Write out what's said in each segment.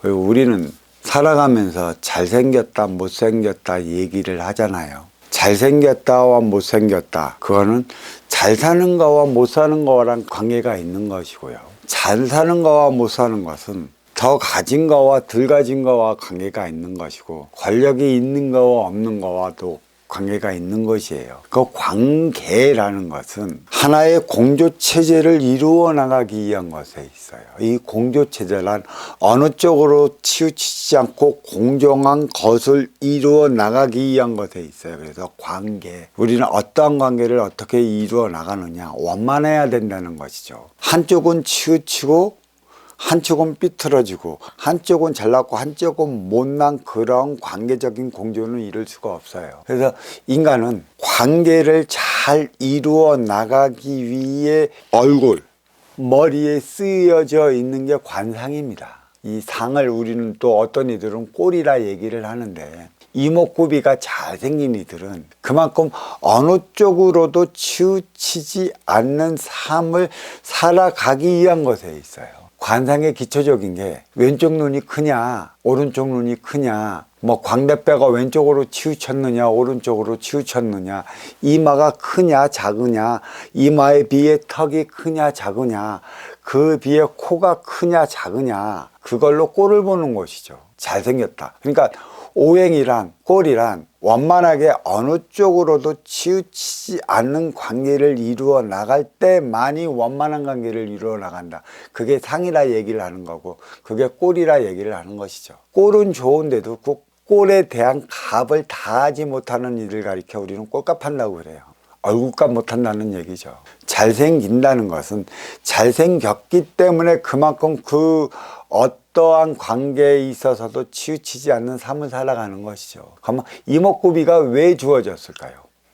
그리고 우리는 살아가면서 잘생겼다 못생겼다 얘기를 하잖아요. 잘생겼다와 못생겼다, 그거는 잘 사는 거와 못 사는 거랑 관계가 있는 것이고요. 잘 사는 거와 못 사는 것은 더 가진 거와 덜 가진 거와 관계가 있는 것이고, 권력이 있는 거와 없는 거와도 관계가 있는 것이에요. 그 관계라는 것은 하나의 공조체제를 이루어 나가기 위한 것에 있어요. 이 공조체제란 어느 쪽으로 치우치지 않고 공정한 것을 이루어 나가기 위한 것에 있어요. 그래서 관계, 우리는 어떠한 관계를 어떻게 이루어 나가느냐, 원만해야 된다는 것이죠. 한쪽은 치우치고 한쪽은 삐뚤어지고 한쪽은 잘났고 한쪽은 못난 그런 관계적인 공존은 이룰 수가 없어요. 그래서 인간은 관계를 잘 이루어 나가기 위해 얼굴, 머리에 쓰여져 있는 게 관상입니다. 이 상을 우리는 또 어떤 이들은 꼴이라 얘기를 하는데, 이목구비가 잘생긴 이들은 그만큼 어느 쪽으로도 치우치지 않는 삶을 살아가기 위한 것에 있어요. 관상의 기초적인 게 왼쪽 눈이 크냐 오른쪽 눈이 크냐, 뭐 광대뼈가 왼쪽으로 치우쳤느냐 오른쪽으로 치우쳤느냐, 이마가 크냐 작으냐, 이마에 비해 턱이 크냐 작으냐, 그 비해 코가 크냐 작으냐, 그걸로 꼴을 보는 것이죠. 잘생겼다. 그러니까 오행이란, 꼴이란 원만하게 어느 쪽으로도 치우치지 않는 관계를 이루어 나갈 때만이 원만한 관계를 이루어 나간다. 그게 상이라 얘기를 하는 거고, 그게 꼴이라 얘기를 하는 것이죠. 꼴은 좋은데도 그 꼴에 대한 값을 다하지 못하는 이를 가리켜 우리는 꼴값 한다고 그래요. 얼굴값 못한다는 얘기죠. 잘생긴다는 것은 잘생겼기 때문에 그만큼 그 어떠한 관계에 있어서도 치우치지 않는 삶을 살아가는 것이죠. 그러면 이목구비가 왜 주어졌을까요?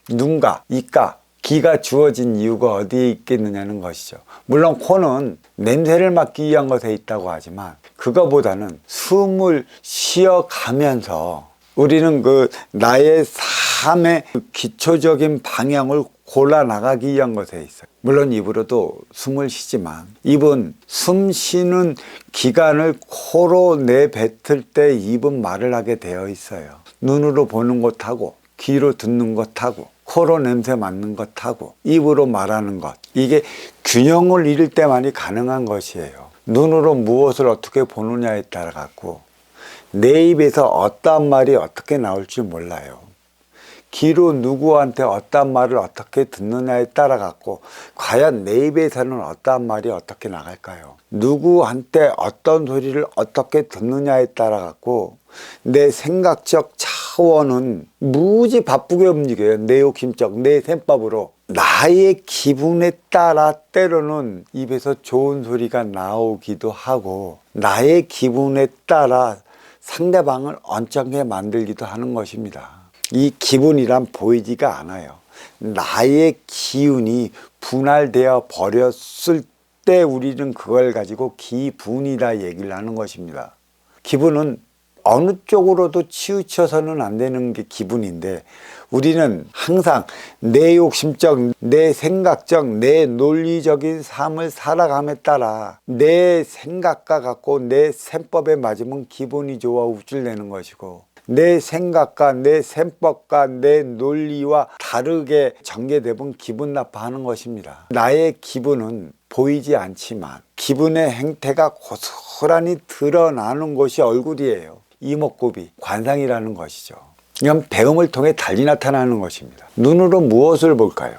눈과 이가, 귀가 주어진 이유가 어디에 있겠느냐는 것이죠. 물론 코는 냄새를 맡기 위한 것에 있다고 하지만, 그거보다는 숨을 쉬어가면서 우리는 그 나의 삶의 기초적인 방향을 골라 나가기 위한 것에 있어요. 물론 입으로도 숨을 쉬지만, 입은 숨 쉬는 기간을 코로 내뱉을 때 입은 말을 하게 되어 있어요. 눈으로 보는 것하고 귀로 듣는 것하고 코로 냄새 맡는 것하고 입으로 말하는 것, 이게 균형을 잃을 때만이 가능한 것이에요. 눈으로 무엇을 어떻게 보느냐에 따라 갖고 내 입에서 어떠한 말이 어떻게 나올지 몰라요. 귀로 누구한테 어떠한 말을 어떻게 듣느냐에 따라 갖고 과연 내 입에서는 어떠한 말이 어떻게 나갈까요? 누구한테 어떤 소리를 어떻게 듣느냐에 따라 갖고 내 생각적 차원은 무지 바쁘게 움직여요. 내 욕심적, 내 셈법으로. 나의 기분에 따라 때로는 입에서 좋은 소리가 나오기도 하고, 나의 기분에 따라 상대방을 언짢게 만들기도 하는 것입니다. 이 기분이란 보이지가 않아요. 나의 기운이 분할되어 버렸을 때 우리는 그걸 가지고 기분이다 얘기를 하는 것입니다. 기분은 어느 쪽으로도 치우쳐서는 안 되는 게 기분인데, 우리는 항상 내 욕심적, 내 생각적, 내 논리적인 삶을 살아감에 따라 내 생각과 같고 내 셈법에 맞으면 기분이 좋아 우쭐대는 것이고, 내 생각과 내 셈법과 내 논리와 다르게 전개되면 기분 나빠하는 것입니다. 나의 기분은 보이지 않지만 기분의 행태가 고스란히 드러나는 것이 얼굴이에요. 이목구비, 관상이라는 것이죠. 이건 배움을 통해 달리 나타나는 것입니다. 눈으로 무엇을 볼까요?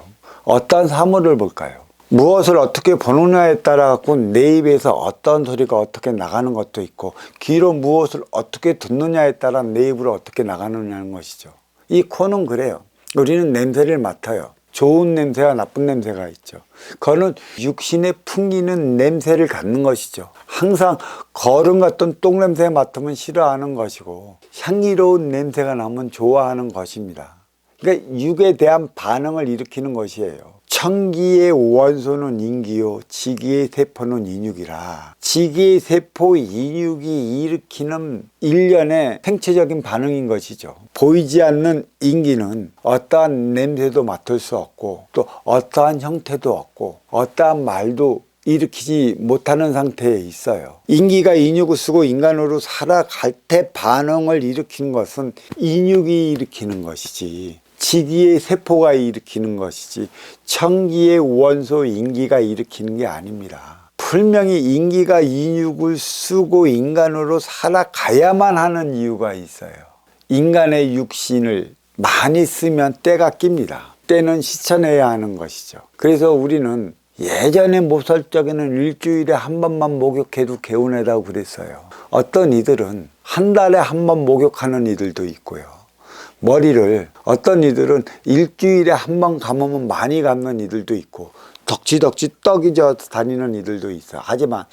어떤 사물을 볼까요? 무엇을 어떻게 보느냐에 따라 갖고 내 입에서 어떤 소리가 어떻게 나가는 것도 있고, 귀로 무엇을 어떻게 듣느냐에 따라 내 입으로 어떻게 나가느냐는 것이죠. 이 코는 그래요. 우리는 냄새를 맡아요. 좋은 냄새와 나쁜 냄새가 있죠. 그거는 육신에 풍기는 냄새를 갖는 것이죠. 항상 거름 같은 똥냄새 맡으면 싫어하는 것이고, 향기로운 냄새가 나면 좋아하는 것입니다. 그러니까 육에 대한 반응을 일으키는 것이에요. 청기의 원소는 인기요, 지기의 세포는 인육이라. 지기의 세포 인육이 일으키는 일련의 생체적인 반응인 것이죠. 보이지 않는 인기는 어떠한 냄새도 맡을 수 없고, 또 어떠한 형태도 없고, 어떠한 말도 일으키지 못하는 상태에 있어요. 인기가 인육을 쓰고 인간으로 살아갈 때 반응을 일으키는 것은 인육이 일으키는 것이지, 지기의 세포가 일으키는 것이지, 청기의 원소 인기가 일으키는 게 아닙니다. 분명히 인기가 인육을 쓰고 인간으로 살아가야만 하는 이유가 있어요. 인간의 육신을 많이 쓰면 때가 낍니다. 때는 씻어내야 하는 것이죠. 그래서 우리는 예전에 모설적에는 일주일에 한 번만 목욕해도 개운하다고 그랬어요. 어떤 이들은 한 달에 한 번 목욕하는 이들도 있고요. 머리를 어떤 이들은 일주일에 한 번 감으면 많이 감는 이들도 있고, 덕지덕지 떡이 져 다니는 이들도 있어요. 하지만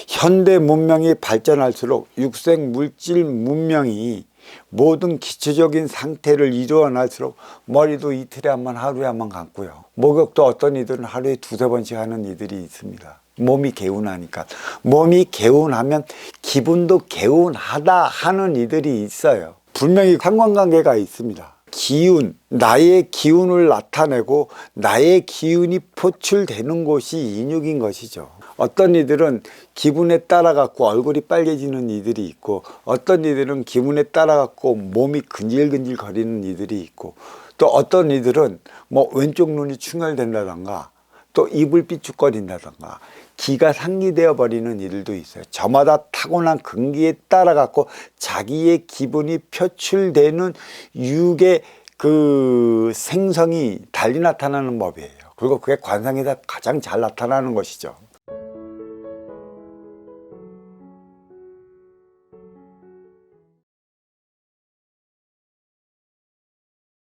현대 문명이 발전할수록 육생 물질 문명이 모든 기초적인 상태를 이루어날수록 머리도 이틀에 한 번, 하루에 한 번 감고요. 목욕도 어떤 이들은 하루에 두세 번씩 하는 이들이 있습니다. 몸이 개운하니까. 몸이 개운하면 기분도 개운하다 하는 이들이 있어요. 분명히 상관관계가 있습니다. 기운, 나의 기운을 나타내고 나의 기운이 포출되는 곳이 인육인 것이죠. 어떤 이들은 기분에 따라 갖고 얼굴이 빨개지는 이들이 있고, 어떤 이들은 기분에 따라 갖고 몸이 근질근질 거리는 이들이 있고, 또 어떤 이들은 뭐 왼쪽 눈이 충혈된다던가, 또 입을 삐죽거린다던가, 기가 상기되어 버리는 이들도 있어요. 저마다 타고난 근기에 따라 갖고 자기의 기분이 표출되는 육의 그 생성이 달리 나타나는 법이에요. 그리고 그게 관상에서 가장 잘 나타나는 것이죠.